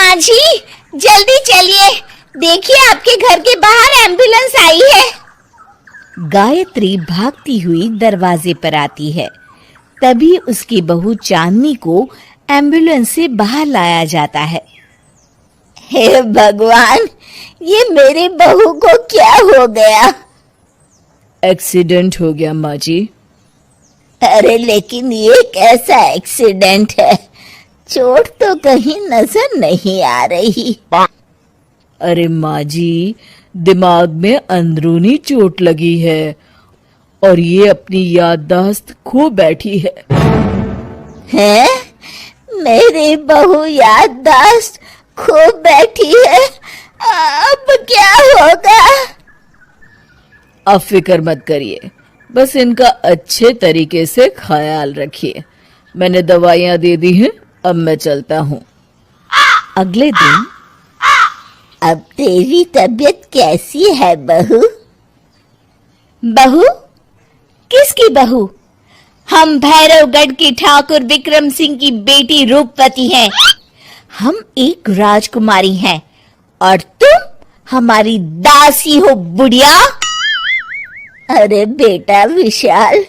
माँ जी, जल्दी चलिए, देखिए आपके घर के बाहर एम्बुलेंस आई है। गायत्री भागती हुई दरवाजे पर आती है। तभी उसकी बहू चांदनी को एम्बुलेंस से बाहर लाया जाता है। हे भगवान, ये मेरी बहू को क्या हो गया? एक्सीडेंट हो गया माँ जी। अरे लेकिन ये कैसा एक्सीडेंट है? चोट तो कहीं नजर नहीं आ रही। अरे माँ जी, दिमाग में अंदरूनी चोट लगी है और ये अपनी याददाश्त खो बैठी है। हैं? मेरी बहू याददाश्त खो बैठी है, अब क्या होगा? आप फिक्र मत करिए, बस इनका अच्छे तरीके से ख्याल रखिए। मैंने दवाइयाँ दे दी हैं, अब मैं चलता हूँ। अगले दिन अब तेरी तबीयत कैसी है बहू? बहू? किसकी बहू? हम भैरवगढ़ के ठाकुर विक्रम सिंह की बेटी रूपवती हैं। हम एक राजकुमारी हैं और तुम हमारी दासी हो बुढ़िया। अरे बेटा विशाल,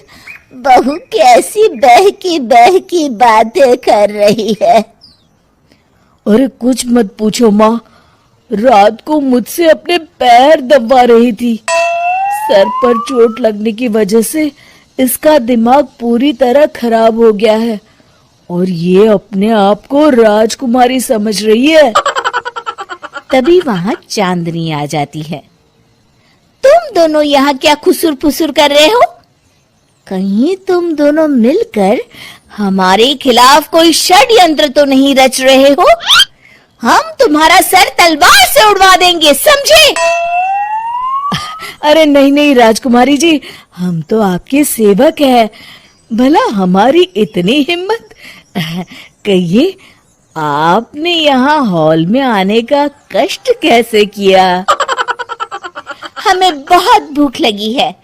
बहू कैसी बहकी बातें कर रही है। अरे कुछ मत पूछो माँ, रात को मुझसे अपने पैर दबा रही थी। सर पर चोट लगने की वजह से इसका दिमाग पूरी तरह खराब हो गया है और ये अपने आप को राजकुमारी समझ रही है। तभी वहां चांदनी आ जाती है। तुम दोनों यहाँ क्या खुसुर फुसुर कर रहे हो? कहीं तुम दोनों मिलकर हमारे खिलाफ कोई षड्यंत्र तो नहीं रच रहे हो? हम तुम्हारा सर तलवार से उड़वा देंगे, समझे? अरे नहीं नहीं राजकुमारी जी, हम तो आपके सेवक हैं। भला हमारी इतनी हिम्मत? कहिए, आपने यहाँ हॉल में आने का कष्ट कैसे किया? हमें बहुत भूख लगी है।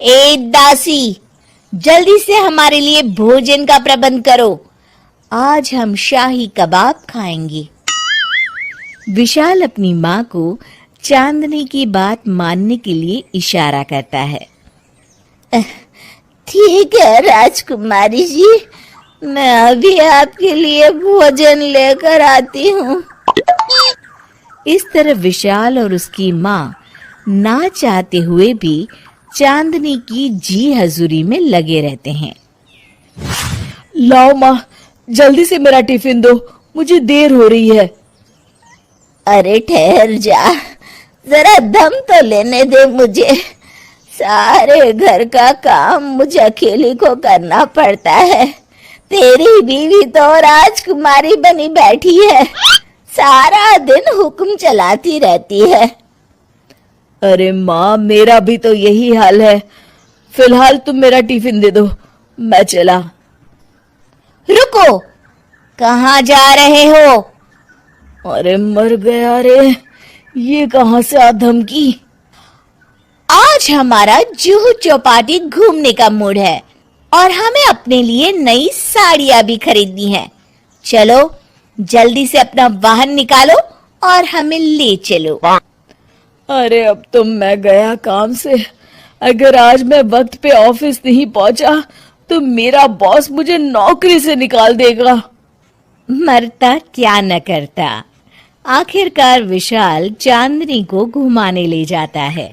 ए दासी, जल्दी से हमारे लिए भोजन का प्रबंध करो। आज हम शाही कबाब खाएंगे। विशाल अपनी माँ को चांदनी की बात मानने के लिए इशारा करता है। ठीक है राजकुमारी जी, मैं अभी आपके लिए भोजन लेकर आती हूँ। इस तरह विशाल और उसकी माँ ना चाहते हुए भी चांदनी की जी हजूरी में लगे रहते हैं। लाओ माँ, जल्दी से मेरा टिफिन दो, मुझे देर हो रही है। अरे ठहर जा, जरा दम तो लेने दे मुझे। सारे घर का काम मुझे अकेली को करना पड़ता है। तेरी बीवी तो राजकुमारी बनी बैठी है, सारा दिन हुक्म चलाती रहती है। अरे माँ, मेरा भी तो यही हाल है। फिलहाल तुम मेरा टिफिन दे दो, मैं चला। रुको, कहाँ जा रहे हो? अरे मर गया रे, ये कहाँ से आ धमकी? आज हमारा जुहू चौपाटी घूमने का मूड है और हमें अपने लिए नई साड़ियां भी खरीदनी है। चलो जल्दी से अपना वाहन निकालो और हमें ले चलो। अरे अब तो मैं गया काम से। अगर आज मैं वक्त पे ऑफिस नहीं पहुंचा तो मेरा बॉस मुझे नौकरी से निकाल देगा। मरता क्या न करता। आखिरकार विशाल चांदनी को घुमाने ले जाता है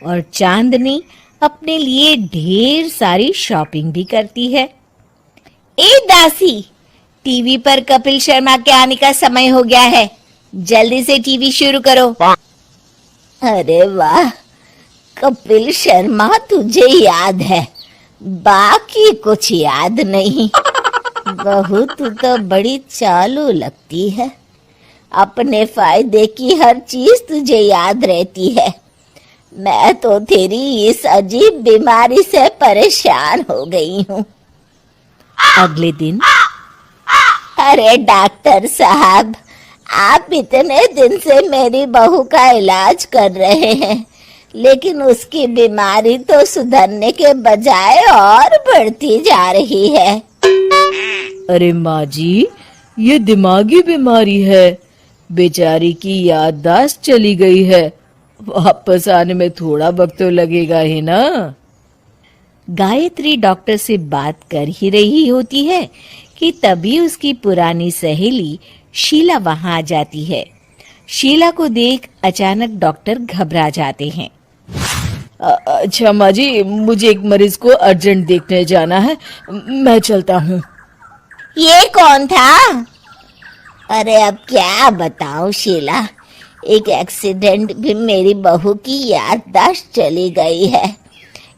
और चांदनी अपने लिए ढेर सारी शॉपिंग भी करती है। ए दासी, टीवी पर कपिल शर्मा के आने का समय हो गया है, जल्दी से टीवी शुरू करो। अरे वाह, कपिल शर्मा तुझे याद है, बाकी कुछ याद नहीं। बहू तू तो बड़ी चालू लगती है, अपने फायदे की हर चीज तुझे याद रहती है। मैं तो तेरी इस अजीब बीमारी से परेशान हो गई हूँ। अगले दिन, अरे डॉक्टर साहब, आप इतने दिन से मेरी बहू का इलाज कर रहे हैं, लेकिन उसकी बीमारी तो सुधरने के बजाय और बढ़ती जा रही है। अरे माँ जी, ये दिमागी बीमारी है। बेचारी की याददाश्त चली गई है। वापस आने में थोड़ा वक्त तो लगेगा ही ना। गायत्री डॉक्टर से बात कर ही रही होती है कि तभी उसकी पुरानी सहेली शीला वहां आ जाती है। शीला को देख अचानक डॉक्टर घबरा जाते हैं। अच्छा माँ जी, मुझे एक मरीज को अर्जेंट देखने जाना है, मैं चलता हूँ। ये कौन था? अरे अब क्या बताऊं शीला, एक एक्सीडेंट भी मेरी बहू की याददाश्त चली गई है।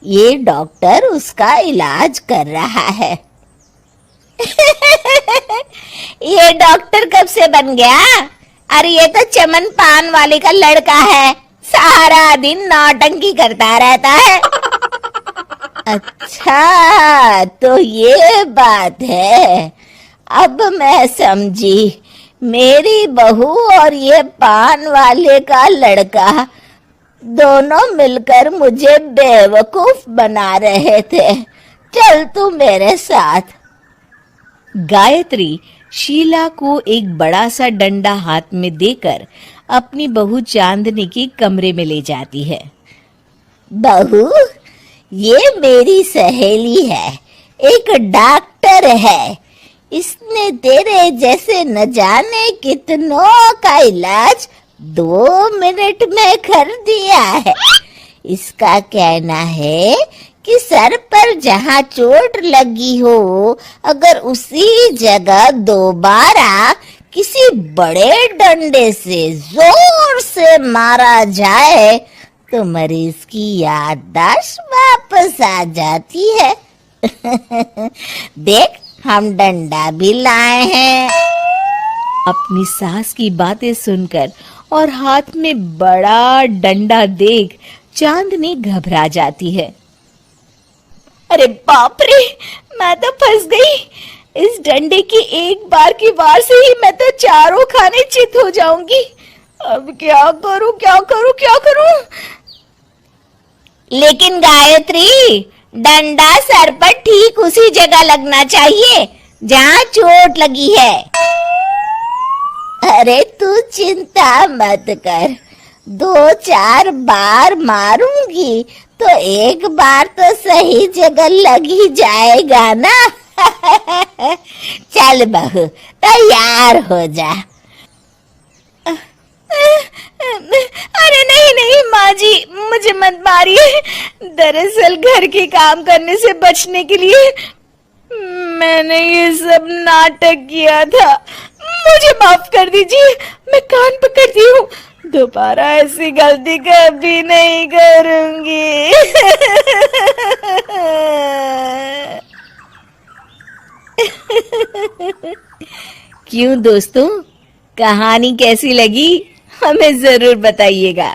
ये डॉक्टर उसका इलाज कर रहा है। ये डॉक्टर कब से बन गया? अरे ये तो चमन पान वाले का लड़का है, सारा दिन नौटंकी करता रहता है। अच्छा तो ये बात है, अब मैं समझी। मेरी बहू और ये पान वाले का लड़का दोनों मिलकर मुझे बेवकूफ बना रहे थे। चल तू मेरे साथ। गायत्री शीला को एक बड़ा सा डंडा हाथ में देकर अपनी बहू चांदनी के कमरे में ले जाती है। बहू, ये मेरी सहेली है, एक डॉक्टर है। इसने तेरे जैसे न जाने कितनों का इलाज 2 मिनट में कर दिया है। इसका कहना है कि सर पर जहाँ चोट लगी हो, अगर उसी जगह दोबारा किसी बड़े डंडे से जोर से मारा जाए तो मरीज की याददाश्त वापस आ जाती है। देख, हम डंडा भी लाए हैं। अपनी सास की बातें सुनकर और हाथ में बड़ा डंडा देख चांदनी घबरा जाती है। अरे बाप रे, मैं तो फंस गई। इस डंडे की एक बार की वार से ही मैं तो चारों खाने चित हो जाऊंगी। अब क्या करूं, क्या करूं, क्या करूं? लेकिन गायत्री, डंडा सर पर ठीक उसी जगह लगना चाहिए जहाँ चोट लगी है। अरे तू चिंता मत कर, 2-4 बार मारूंगी तो एक बार तो सही जगह लग ही जाएगा ना। चल बहू, तैयार हो जा। अरे नहीं नहीं माँ जी, मुझे मत मारिए। दरअसल घर के काम करने से बचने के लिए मैंने ये सब नाटक किया था। मुझे माफ कर दीजिए, मैं कान पकड़ती हूँ। दोबारा ऐसी गलती कभी नहीं करूंगी। क्यों दोस्तों, कहानी कैसी लगी हमें जरूर बताइएगा।